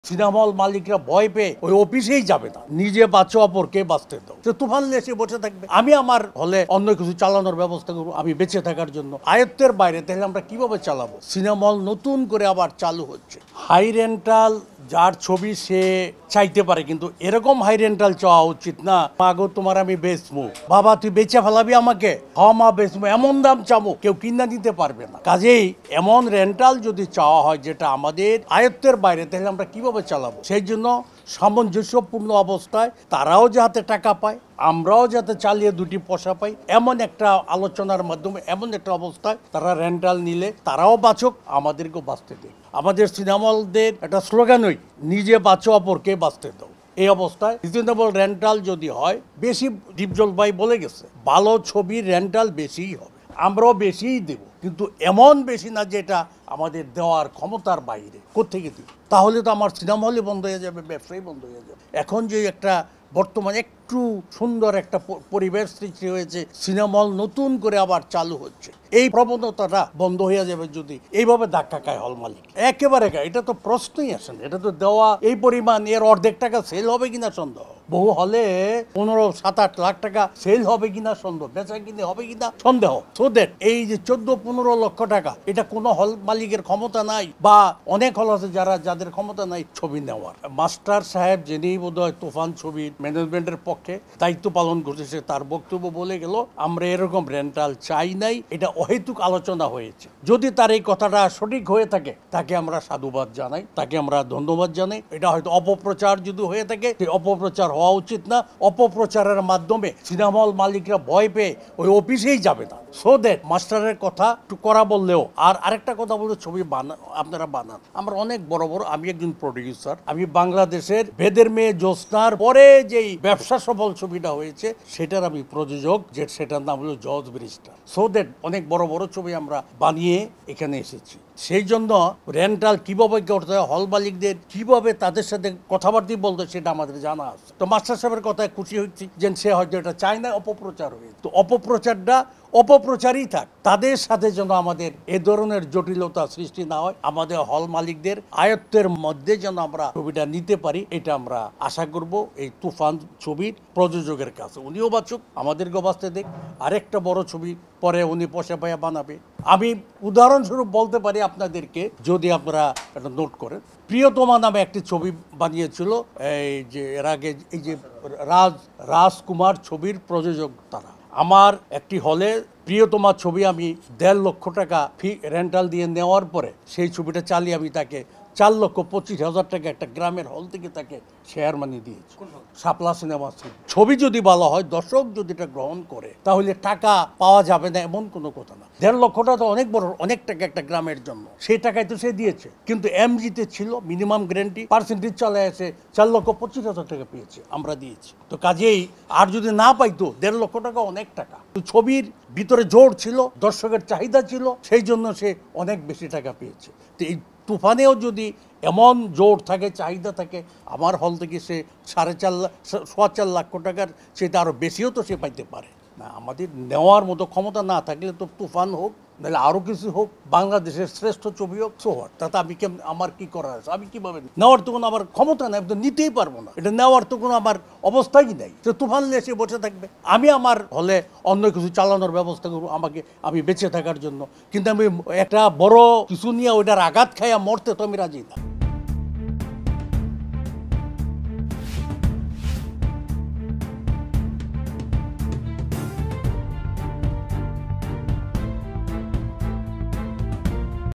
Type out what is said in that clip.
Cinema hall মালিকরা ভয় পেয়ে ওই অফিসেই যাবে না, নিজে বাঁচো অপরকে বাঁচতে দাও। তো তুফান এসে বসে থাকবে, আমি আমার হলে অন্য কিছু চালানোর ব্যবস্থা করবো আমি বেঁচে থাকার জন্য। আয়ত্তের বাইরে তাহলে আমরা কিভাবে চালাবো? সিনেমা হল নতুন করে আবার চালু হচ্ছে। হাই রেন্টাল যার ছবি সে চাইতে পারে, কিন্তু এরকম হাই রেন্টাল চাওয়া উচিত না। মাগো তোমার আমি বেচমু, বাবা তুই বেচে ফেলাবি আমাকে, মা বেচমু, এমন দাম চামু কেউ কিনা দিতে পারবে না। কাজেই এমন রেন্টাল যদি চাওয়া হয় যেটা আমাদের আয়ত্তের বাইরে, তাহলে আমরা কিভাবে চালাবো? সেই জন্য সামঞ্জস্যপূর্ণ অবস্থায় তারাও যাতে টাকা পায়, আমরাও যাতে চালিয়ে দুটি পয়সা পাই, এমন একটা আলোচনার মাধ্যমে এমন একটা অবস্থায় তারা রেন্টাল নিলে তারাও বাঁচুক, আমাদেরকেও বাঁচতে দেয়। আমাদের সিনেমা হলদের একটা স্লোগানই নিজে বাঁচো অপরকে বাঁচতে দাও। এই অবস্থায় রিজনেবল রেন্টাল যদি হয়, বেশি দীপজল ভাই বলে গেছে ভালো ছবির রেন্টাল বেশিই হবে, আমরাও বেশিই দেব, কিন্তু এমন বেশি না যেটা আমাদের দেওয়ার ক্ষমতার বাইরে। কোত্থেকে দিব? তাহলে তো আমার সিনেমা হলই বন্ধ হয়ে যাবে, ব্যবসায়ী বন্ধ হয়ে যাবে। এখন যে একটা বর্তমানে একটু সুন্দর একটা পরিবেশ সৃষ্টি হয়েছে, সিনেমা হল নতুন করে আবার চালু হচ্ছে, এই প্রবণতাটা বন্ধ হয়ে যাবে যদি এইভাবে ধাক্কা খায় হল মালিক। একেবারে এটা তো প্রশ্নই আসে না। এটা তো দেওয়া এই পরিমাণ, এর অর্ধেক টাকা সেল হবে কিনা সন্দেহ। বহু হলে 15-7-8 লাখ টাকা সেল হবে কিনা সন্দেহ, বেচা কিনে হবে কিনা সন্দেহ। সো দ্যাট এই যে 14-15 লক্ষ টাকা, এটা কোনো হল মালিকের ক্ষমতা নাই, বা অনেক হল আছে যাদের ক্ষমতা নাই ছবি নেওয়ার। মাস্টার সাহেব যিনি বোধহয় তুফান ছবির ম্যানেজমেন্টের পক্ষে দায়িত্ব পালন করতেছে, তার বক্তব্য বলে গেল আমরা এরকম রেন্টাল চাই নাই, এটা অহেতুক আলোচনা হয়েছে। যদি তার এই কথাটা সঠিক হয়ে থাকে তাকে আমরা সাধুবাদ জানাই, তাকে আমরা ধন্যবাদ জানাই। এটা হয়তো অপপ্রচার যদি হয়ে থাকে, সেই অপপ্রচার হওয়া উচিত না। অপপ্রচারের মাধ্যমে সিনেমা হল মালিকরা ভয় পেয়ে ওই অফিসেই যাবে না। সো দ্যাট মাস্টারের কথা একটু করা বললেও, আর আরেকটা কথা বলতে, ছবি আপনারা বানান। আমরা অনেক বড় বড়, আমি একজন প্রডিউসার, আমি বাংলাদেশের বেদের মেয়ে জ্যোৎস্নার পরে যেই ব্যবসা সফল ছবিটা হয়েছে সেটার আমি প্রযোজক, সেটার নাম হলো জজ ব্যারিস্টার। সো দ্যাট অনেক বড় বড় ছবি আমরা বানিয়ে এখানে এসেছি। সেই জন্য রেন্টাল কিভাবে করতে হয়, হল মালিকদের কিভাবে তাদের সাথে কথাবার্তা বলতে, সেটা আমাদের জানা আছে। তো মাস্টার সাহেবের কথায় খুশি হচ্ছি যে সে হয়তো এটা চায় না, অপপ্রচার হয়েছে। তো অপপ্রচারটা অপপ্রচারই থাক, তাদের সাথে যেন আমাদের এ ধরনের জটিলতা সৃষ্টি না হয়। আমাদের হল মালিকদের আয়ত্তের মধ্যে যেন আমরা ছবিটা নিতে পারি, এটা আমরা আশা করব এই তুফান ছবির প্রযোজকের কাছে। উনিও বাঁচুক, আমাদেরকেও বাঁচতে দেখ। আরেকটা বড় ছবি পরে উনি পয়সা পাইয়া বানাবে। আমি উদাহরণস্বরূপ বলতে পারি আপনাদেরকে, যদি আপনারা এটা নোট করেন, প্রিয়তমা নামে একটি ছবি বানিয়েছিল এই যে এর আগে, এই যে রাজকুমার ছবির প্রযোজক তারা। আমার একটি হলে প্রিয়তমা ছবি আমি 1.5 লক্ষ টাকা ফি রেন্টাল দিয়ে নেওয়ার পরে সেই ছবিটা চালিয়ে আমি তাকে 4,25,000 টাকা একটা গ্রামের হল থেকে তাকে শেয়ার মানি দিয়েছি। শাপলা সিনেমা ছবি যদি ভালো হয়, দর্শক যদি এটা গ্রহণ করে, তাহলে টাকা পাওয়া যাবে না এমন কোনো কথা না। 1.5 লক্ষটা তো অনেক বড়, অনেক টাকা একটা গ্রামের জন্য। সেই টাকায় তো সে দিয়েছে, কিন্তু এমজিতে ছিল মিনিমাম গ্যারান্টি, পার্সেন্টেজ চলে আসে 4,25,000 টাকা পেয়েছে, আমরা দিয়েছি। তো কাজেই আর যদি না পাইতো 1.5 লক্ষ টাকা অনেক টাকা। তো ছবির ভিতরে জোর ছিল, দর্শকের চাহিদা ছিল, সেই জন্য সে অনেক বেশি টাকা পেয়েছে। তো এই তুফানেও যদি এমন জোর থাকে, চাহিদা থাকে, আমার হল থেকে সে 4.5 লাখ টাকার, সেটা আরও বেশিও তো সে পাইতে পারে না। আমাদের নেওয়ার মতো ক্ষমতা না থাকলে তো তুফান হোক, নাহলে আরও কিছু হোক, বাংলাদেশের শ্রেষ্ঠ ছবি হোক, সোহার, তাতে আমি আমার কি করার আছে? আমি কিভাবে নেওয়ার তো কোনো আমার ক্ষমতা নেই, আমি তো নিতেই পারবো না। এটা নেওয়ার তো কোনো আমার অবস্থাই নেই। তো তুফান এসে বসে থাকবে, আমি আমার হলে অন্য কিছু চালানোর ব্যবস্থা করবো আমি বেঁচে থাকার জন্য, কিন্তু আমি একটা বড় কিছু নিয়ে ওইটার আঘাত খাইয়া মরতে তো আমি রাজি না।